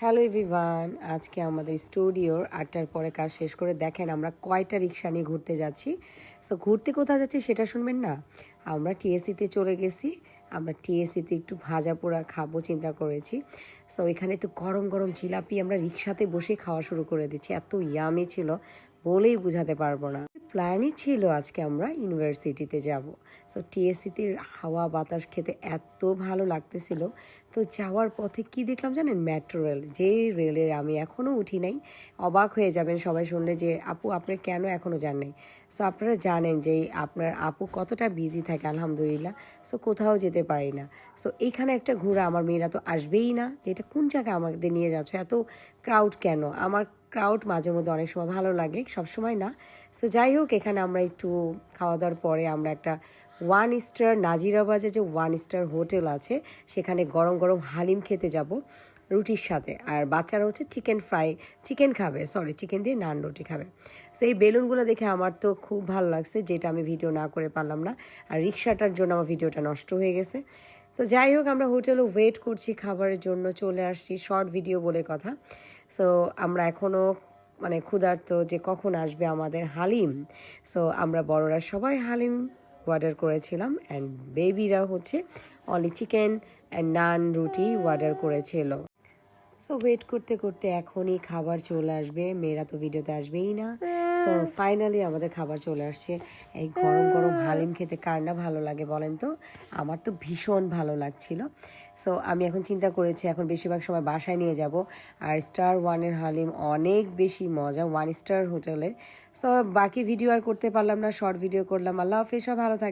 Hello everyone, আজকে আমাদের স্টুডিওর 8টার পরে কাজ শেষ করে দেখেন আমরা কয়টা রিক্সা নিয়ে ঘুরতে যাচ্ছি। সো ঘুরতে কোথায় যাচ্ছি সেটা শুনবেন না। আমরা টিএসসিতে চলে গেছি। আমরা টিএসসিতে একটু ভাজা পোড়া খাবো চিন্তা করেছি। সো এখানে তো গরম গরম জিলাপি আমরা রিক্সাতে বসে খাওয়া শুরু করে দিচ্ছি। এত ইয়ামি ছিল বলেই বোঝাতে পারবো না। প্ল্যানই ছিল আজকে আমরা ইউনিভার্সিটিতে যাব। সো টিএসসিতে হাওয়া বাতাস খেতে এত ভালো লাগতেছিল। তো যাওয়ার পথে কি দেখলাম জানেন, মেট্রো রেল। যেই রেলের আমি এখনও উঠি নাই। অবাক হয়ে যাবেন সবাই শুনলে যে আপু আপনি কেন এখনও যান নাই। সো আপনারা জানেন যে আপনার আপু কতটা বিজি থাকে আলহামদুলিল্লাহ। সো কোথাও যেতে পারি না। সো এইখানে একটা ঘোরা, আমার মেয়েরা তো আসবেই না যে এটা কোন জায়গায় আমাদের নিয়ে যাচ্ছ, এত ক্রাউড কেন। আমার ক্রাউড মাঝে মধ্যে অনেক সময় ভালো লাগে, সব সময় না। সো যাই হোক, এখানে আমরা একটু খাওয়া দাওয়ার পরে আমরা একটা 1 স্টার নাজিরাবাজে যে 1 স্টার হোটেল আছে সেখানে গরম গরম হালিম খেতে যাব রুটির সাথে। আর বাচ্চারা হচ্ছে চিকেন খাবে, চিকেন দিয়ে নান রুটি খাবে। সো এই বেলুনগুলো দেখে আমার তো খুব ভালো লাগছে, যেটা আমি ভিডিও না করে পারলাম না। আর রিক্সাটার জন্য আমার ভিডিওটা নষ্ট হয়ে গেছে। তো যাই হোক, আমরা হোটেলে ওয়েট করছি খাবারের জন্য, চলে আসছি, শর্ট ভিডিও বলে কথা। সো আমরা এখনও ক্ষুধার্ত যে কখন আসবে আমাদের হালিম। সো আমরা বড়রা সবাই হালিম অর্ডার করেছিলাম, অ্যান্ড বেবিরা হচ্ছে অনলি চিকেন অ্যান্ড নান রুটি অর্ডার করেছিল। সো ওয়েট করতে করতে এখনই খাবার চলে আসবে, মেয়েরা তো ভিডিওতে আসবেই না। সো ফাইনালি আমাদের খাবার চলে আসছে। এই গরম গরম হালিম খেতে কার না ভালো লাগে বলেন তো? আমার তো ভীষণ ভালো লাগছিল। সো আমি এখন চিন্তা করেছি এখন বেশিরভাগ সময় বাসায় নিয়ে যাব। আর স্টার ওয়ানের হালিম অনেক বেশি মজা, 1 স্টার হোটেলের। সো বাকি ভিডিও আর করতে পারলাম না, শর্ট ভিডিও করলাম। আল্লাহ হাফেজ, সব ভালো থাকে।